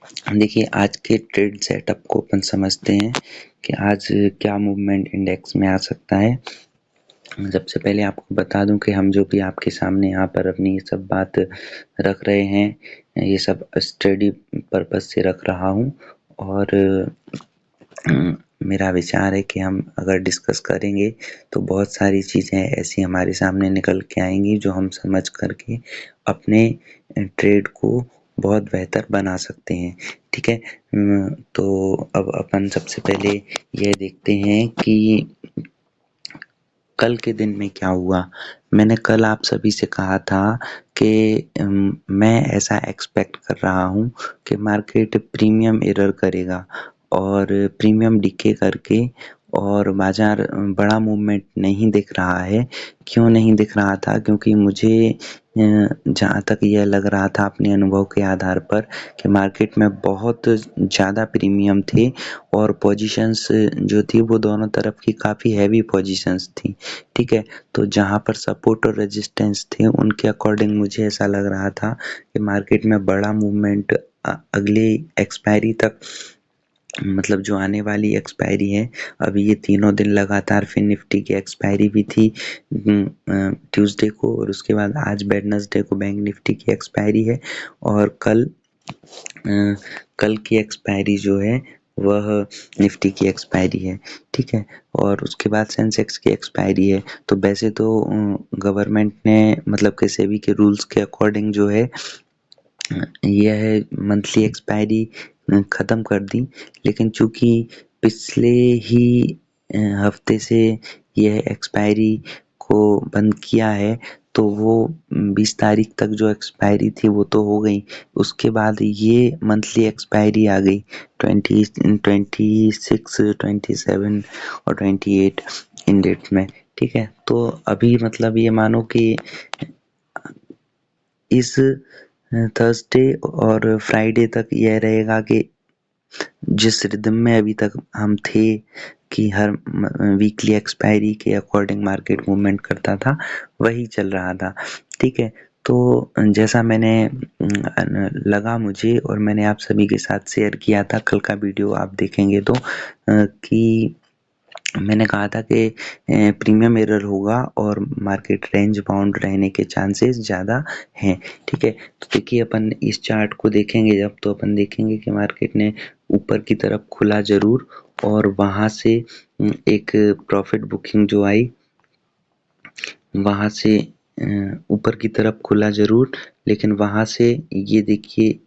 देखिए आज के ट्रेड सेटअप को अपन समझते हैं कि आज क्या मूवमेंट इंडेक्स में आ सकता है। सबसे पहले आपको बता दूं कि हम जो भी आपके सामने यहाँ पर अपनी ये सब बात रख रहे हैं, ये सब स्टडी पर्पस से रख रहा हूँ और मेरा विचार है कि हम अगर डिस्कस करेंगे तो बहुत सारी चीज़ें ऐसी हमारे सामने निकल के आएंगी जो हम समझ करके अपने ट्रेड को बहुत बेहतर बना सकते हैं। ठीक है, तो अब अपन सबसे पहले यह देखते हैं कि कल के दिन में क्या हुआ। मैंने कल आप सभी से कहा था कि मैं ऐसा एक्सपेक्ट कर रहा हूँ कि मार्केट प्रीमियम एरर करेगा और प्रीमियम डिके करके और बाज़ार बड़ा मूवमेंट नहीं दिख रहा है। क्यों नहीं दिख रहा था? क्योंकि मुझे जहाँ तक यह लग रहा था अपने अनुभव के आधार पर कि मार्केट में बहुत ज़्यादा प्रीमियम थे और पोजीशंस जो थी वो दोनों तरफ की काफ़ी हैवी पोजीशंस थी। ठीक है, तो जहाँ पर सपोर्ट और रेजिस्टेंस थे उनके अकॉर्डिंग मुझे ऐसा लग रहा था कि मार्केट में बड़ा मूवमेंट अगले एक्सपायरी तक, मतलब जो आने वाली एक्सपायरी है, अभी ये तीनों दिन लगातार फिर निफ्टी की एक्सपायरी भी थी ट्यूसडे को और उसके बाद आज वेडनेसडे को बैंक निफ्टी की एक्सपायरी है और कल की एक्सपायरी जो है वह निफ्टी की एक्सपायरी है। ठीक है, और उसके बाद सेंसेक्स की एक्सपायरी है। तो वैसे तो गवर्नमेंट ने मतलब कि सेबी के रूल्स के अकॉर्डिंग जो है यह मंथली एक्सपायरी ख़त्म कर दी, लेकिन चूँकि पिछले ही हफ्ते से यह एक्सपायरी को बंद किया है तो वो 20 तारीख तक जो एक्सपायरी थी वो तो हो गई, उसके बाद ये मंथली एक्सपायरी आ गई 26, 27 और 28 इन डेट में। ठीक है, तो अभी मतलब ये मानो कि इस थर्सडे और फ्राइडे तक यह रहेगा कि जिस रिदम में अभी तक हम थे कि हर वीकली एक्सपायरी के अकॉर्डिंग मार्केट मूवमेंट करता था, वही चल रहा था। ठीक है, तो जैसा मैंने लगा मुझे और मैंने आप सभी के साथ शेयर किया था, कल का वीडियो आप देखेंगे तो कि मैंने कहा था कि प्रीमियम एरर होगा और मार्केट रेंज बाउंड रहने के चांसेस ज़्यादा हैं। ठीक है, तो देखिए अपन इस चार्ट को देखेंगे जब, तो अपन देखेंगे कि मार्केट ने ऊपर की तरफ खुला ज़रूर और वहाँ से एक प्रॉफिट बुकिंग जो आई, वहाँ से ऊपर की तरफ खुला ज़रूर, लेकिन वहाँ से ये देखिए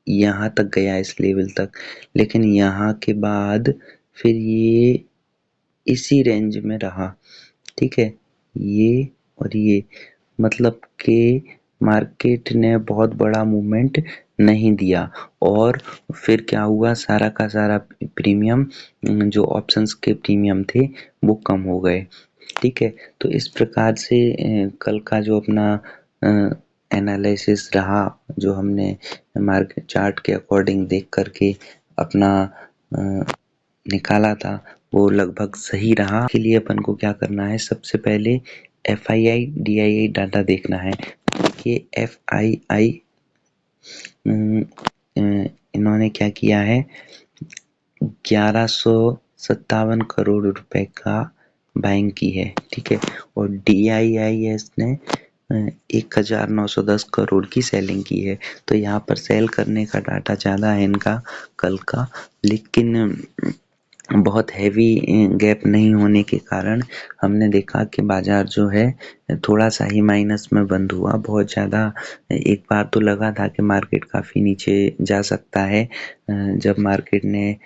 यहाँ तक गया इस लेवल तक, लेकिन यहाँ के बाद फिर ये इसी रेंज में रहा। ठीक है, ये और ये मतलब कि मार्केट ने बहुत बड़ा मूवमेंट नहीं दिया और फिर क्या हुआ, सारा का सारा प्रीमियम जो ऑप्शंस के प्रीमियम थे वो कम हो गए। ठीक है, तो इस प्रकार से कल का जो अपना एनालिसिस रहा, जो हमने मार्केट चार्ट के अकॉर्डिंग देख करके अपना निकाला था, वो लगभग सही रहा। के लिए अपन को क्या करना है, सबसे पहले FII DII डाटा देखना है। देखिए FII इन्होंने क्या किया है, 1157 करोड़ रुपए का बाइंग की है। ठीक है, और DIIS ने 1910 करोड़ की सेलिंग की है। तो यहाँ पर सेल करने का डाटा ज़्यादा है इनका कल का, लेकिन बहुत हैवी गैप नहीं होने के कारण हमने देखा कि बाजार जो है थोड़ा सा ही माइनस में बंद हुआ। बहुत ज़्यादा एक बार तो लगा था कि मार्केट काफ़ी नीचे जा सकता है, जब मार्केट ने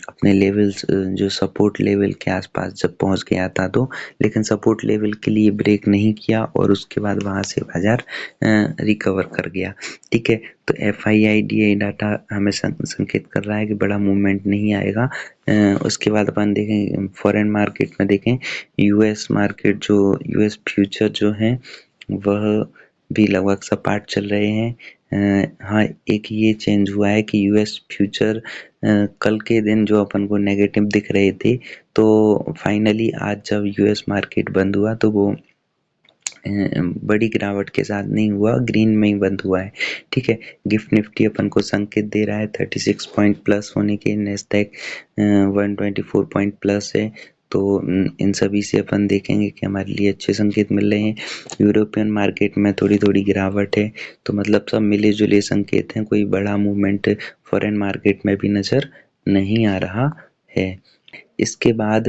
अपने लेवल्स जो सपोर्ट लेवल के आसपास जब पहुंच गया था, तो लेकिन सपोर्ट लेवल के लिए ब्रेक नहीं किया और उसके बाद वहां से बाजार रिकवर कर गया। ठीक है, तो FII DI डाटा हमें संकेत कर रहा है कि बड़ा मूवमेंट नहीं आएगा। उसके बाद अपन देखें फॉरेन मार्केट में, देखें US मार्केट, जो US फ्यूचर जो हैं वह भी लगभग सपाट चल रहे हैं। हाँ, एक ये चेंज हुआ है कि US फ्यूचर कल के दिन जो अपन को नेगेटिव दिख रहे थे, तो फाइनली आज जब US मार्केट बंद हुआ तो वो बड़ी गिरावट के साथ नहीं हुआ, ग्रीन में ही बंद हुआ है। ठीक है, गिफ्ट निफ्टी अपन को संकेत दे रहा है 36 पॉइंट प्लस होने के, नेस्डैक 124 पॉइंट प्लस है। तो इन सभी से अपन देखेंगे कि हमारे लिए अच्छे संकेत मिल रहे हैं। यूरोपियन मार्केट में थोड़ी थोड़ी गिरावट है, तो मतलब सब मिले जुले संकेत हैं, कोई बड़ा मूवमेंट फॉरेन मार्केट में भी नज़र नहीं आ रहा है। इसके बाद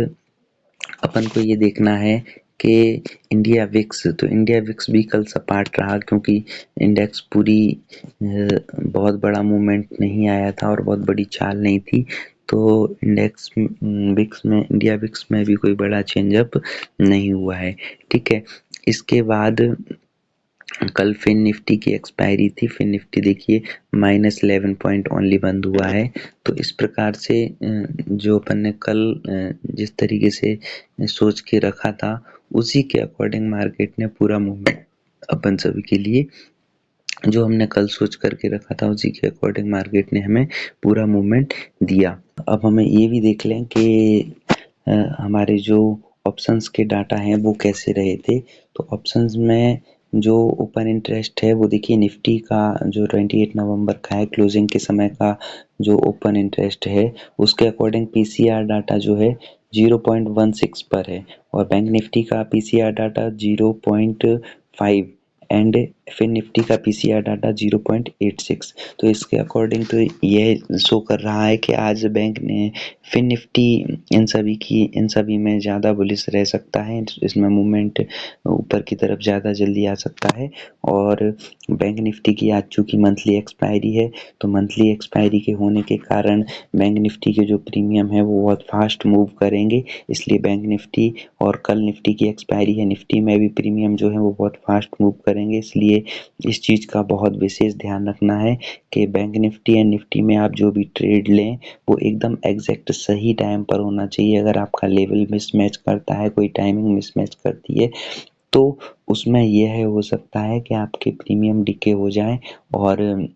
अपन को ये देखना है कि इंडिया विक्स, तो इंडिया विक्स भी कल सपाट रहा, क्योंकि इंडेक्स पूरी बहुत बड़ा मूवमेंट नहीं आया था और बहुत बड़ी चाल नहीं थी। तो इंडेक्स विक्स में, इंडिया विक्स में भी कोई बड़ा चेंजअप नहीं हुआ है। ठीक है, इसके बाद कल फिन निफ्टी की एक्सपायरी थी। फिन निफ्टी देखिए -11 पॉइंट ओनली बंद हुआ है। तो इस प्रकार से जो अपन ने कल जिस तरीके से सोच के रखा था, उसी के अकॉर्डिंग मार्केट ने पूरा मूवमेंट अपन सभी के लिए, जो हमने कल सोच करके रखा था उसी के अकॉर्डिंग मार्केट ने हमें पूरा मूवमेंट दिया। अब हमें ये भी देख लें कि हमारे जो ऑप्शंस के डाटा हैं वो कैसे रहे थे। तो ऑप्शंस में जो ओपन इंटरेस्ट है वो देखिए, निफ्टी का जो 28 नवंबर का है, क्लोजिंग के समय का जो ओपन इंटरेस्ट है, उसके अकॉर्डिंग पीसीआर डाटा जो है 0.16 पर है, और बैंक निफ्टी का PCR data 0.5 and fin Nifty का पीसीआर डाटा 0.86। तो इसके अकॉर्डिंग तो यह शो कर रहा है कि आज बैंक ने फिन निफ्टी इन सभी में ज़्यादा बुलिश रह सकता है, इसमें मूवमेंट ऊपर की तरफ ज़्यादा जल्दी आ सकता है। और बैंक निफ्टी की आज चूँकि मंथली एक्सपायरी है, तो मंथली एक्सपायरी के होने के कारण बैंक निफ्टी के जो प्रीमियम है वो बहुत फास्ट मूव करेंगे, इसलिए बैंक निफ्टी, और कल निफ्टी की एक्सपायरी है, निफ्टी में भी प्रीमियम जो है वो बहुत फास्ट मूव करेंगे। इसलिए इस चीज़ का बहुत विशेष ध्यान रखना है कि बैंक निफ्टी एंड निफ्टी में आप जो भी ट्रेड लें वो एकदम एग्जैक्ट सही टाइम पर होना चाहिए। अगर आपका लेवल मिसमैच करता है, कोई टाइमिंग मिसमैच करती है, तो उसमें यह हो सकता है कि आपके प्रीमियम डिके हो जाए, और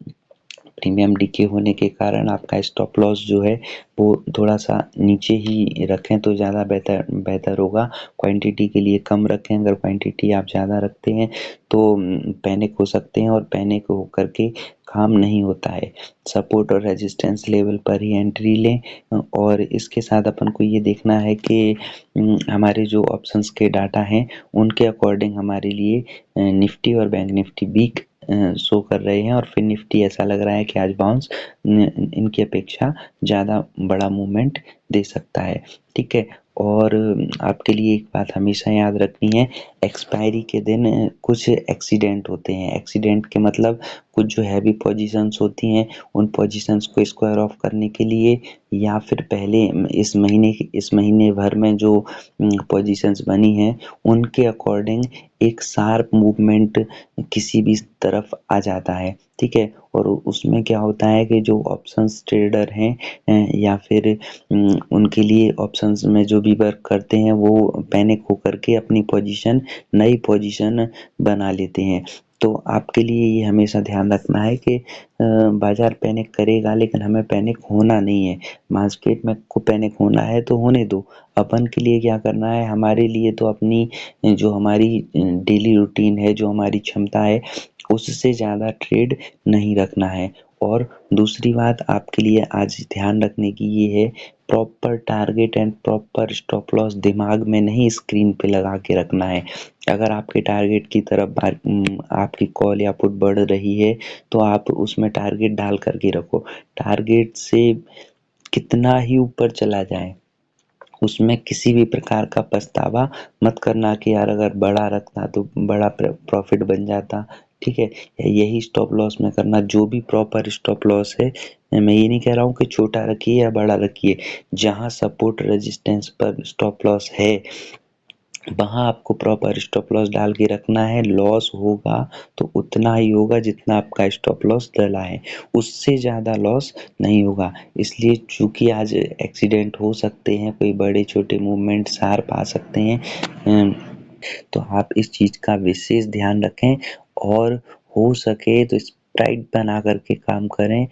प्रीमियम डिके होने के कारण आपका स्टॉप लॉस जो है वो थोड़ा सा नीचे ही रखें तो ज़्यादा बेहतर होगा। क्वांटिटी के लिए कम रखें, अगर क्वांटिटी आप ज़्यादा रखते हैं तो पैनिक हो सकते हैं, और पैनिक होकर के काम नहीं होता है। सपोर्ट और रेजिस्टेंस लेवल पर ही एंट्री लें, और इसके साथ अपन को ये देखना है कि हमारे जो ऑप्शंस के डाटा हैं उनके अकॉर्डिंग हमारे लिए निफ्टी और बैंक निफ्टी वीक शो कर रहे हैं, और फिर निफ्टी ऐसा लग रहा है कि आज बाउंस इनकी अपेक्षा ज़्यादा बड़ा मूवमेंट दे सकता है। ठीक है, और आपके लिए एक बात हमेशा याद रखनी है, एक्सपायरी के दिन कुछ एक्सीडेंट होते हैं। एक्सीडेंट के मतलब कुछ जो हैवी पोजीशंस होती हैं, उन पोजीशंस को स्क्वायर ऑफ करने के लिए, या फिर पहले इस महीने भर में जो पोजीशंस बनी हैं उनके अकॉर्डिंग एक शार्प मूवमेंट किसी भी तरफ आ जाता है। ठीक है, और उसमें क्या होता है कि जो ऑप्शंस ट्रेडर हैं या फिर उनके लिए ऑप्शंस में जो भी वर्क करते हैं वो पैनिक होकर के अपनी नई पोजीशन बना लेते हैं। तो आपके लिए ये हमेशा ध्यान रखना है कि बाजार पैनिक करेगा, लेकिन हमें पैनिक होना नहीं है। मार्केट में को पैनिक होना है तो होने दो। अपन के लिए क्या करना है, हमारे लिए तो अपनी जो हमारी डेली रूटीन है, जो हमारी क्षमता है, उससे ज़्यादा ट्रेड नहीं रखना है। और दूसरी बात आपके लिए आज ध्यान रखने की ये है, proper target and proper stop loss दिमाग में नहीं स्क्रीन पे लगा के रखना है। अगर आपके टारगेट की तरफ आपकी कॉल या पुट बढ़ रही है तो आप उसमें टारगेट डाल करके रखो। टारगेट से कितना ही ऊपर चला जाए उसमें किसी भी प्रकार का पछतावा मत करना कि यार अगर बड़ा रखता तो बड़ा प्रॉफिट बन जाता। ठीक है, यही स्टॉप लॉस में करना, जो भी प्रॉपर स्टॉप लॉस है। मैं ये नहीं कह रहा हूँ कि छोटा रखिए या बड़ा रखिए, जहाँ सपोर्ट रेजिस्टेंस पर स्टॉप लॉस है वहाँ आपको प्रॉपर स्टॉप लॉस डाल के रखना है। लॉस होगा तो उतना ही होगा जितना आपका स्टॉप लॉस डला है, उससे ज़्यादा लॉस नहीं होगा। इसलिए चूँकि आज एक्सीडेंट हो सकते हैं, कोई बड़े छोटे मूवमेंट शार्प आ सकते हैं, तो आप इस चीज़ का विशेष ध्यान रखें, और हो सके तो स्प्राइट बना करके काम करें।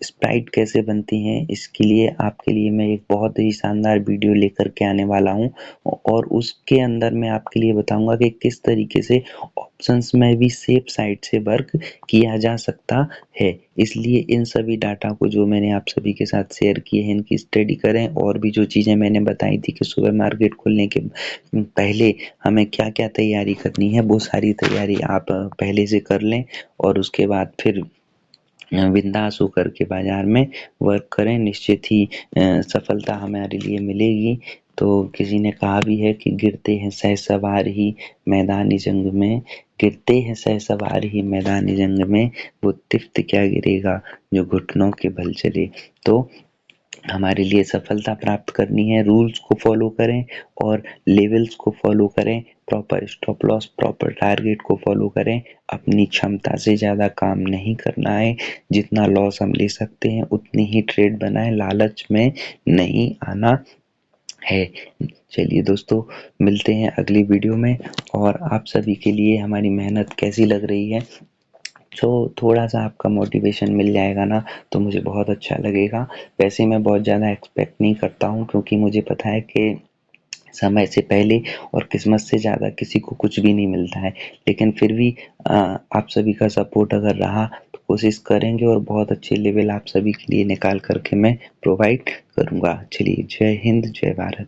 स्प्राइट कैसे बनती हैं इसके लिए आपके लिए मैं एक बहुत ही शानदार वीडियो लेकर के आने वाला हूँ और उसके अंदर मैं आपके लिए बताऊंगा कि किस तरीके से ऑप्शंस में भी सेफ साइड से वर्क किया जा सकता है। इसलिए इन सभी डाटा को जो मैंने आप सभी के साथ शेयर किए हैं इनकी स्टडी करें और भी जो चीज़ें मैंने बताई थी कि सुपर मार्केट खोलने के पहले हमें क्या-क्या तैयारी करनी है वो सारी तैयारी आप पहले से कर लें और उसके बाद फिर बिंदास होकर के बाज़ार में वर्क करें। निश्चित ही सफलता हमारे लिए मिलेगी। तो किसी ने कहा भी है कि गिरते हैं शहसवार ही मैदानी जंग में, गिरते हैं शहसवार ही मैदानी जंग में, वो तिफ़्त क्या गिरेगा जो घुटनों के बल चले। तो हमारे लिए सफलता प्राप्त करनी है, रूल्स को फॉलो करें और लेवल्स को फॉलो करें, proper stop loss, proper target को फॉलो करें। अपनी क्षमता से ज़्यादा काम नहीं करना है, जितना लॉस हम ले सकते हैं उतनी ही ट्रेड बनाएं, लालच में नहीं आना है। चलिए दोस्तों, मिलते हैं अगली वीडियो में और आप सभी के लिए हमारी मेहनत कैसी लग रही है तो थोड़ा-सा आपका मोटिवेशन मिल जाएगा ना तो मुझे बहुत अच्छा लगेगा। वैसे मैं बहुत ज़्यादा एक्सपेक्ट नहीं करता हूँ क्योंकि मुझे पता है कि समय से पहले और किस्मत से ज़्यादा किसी को कुछ भी नहीं मिलता है। लेकिन फिर भी आप सभी का सपोर्ट अगर रहा तो कोशिश करेंगे और बहुत अच्छे लेवल आप सभी के लिए निकाल कर के मैं प्रोवाइड करूँगा। चलिए, जय हिंद, जय भारत।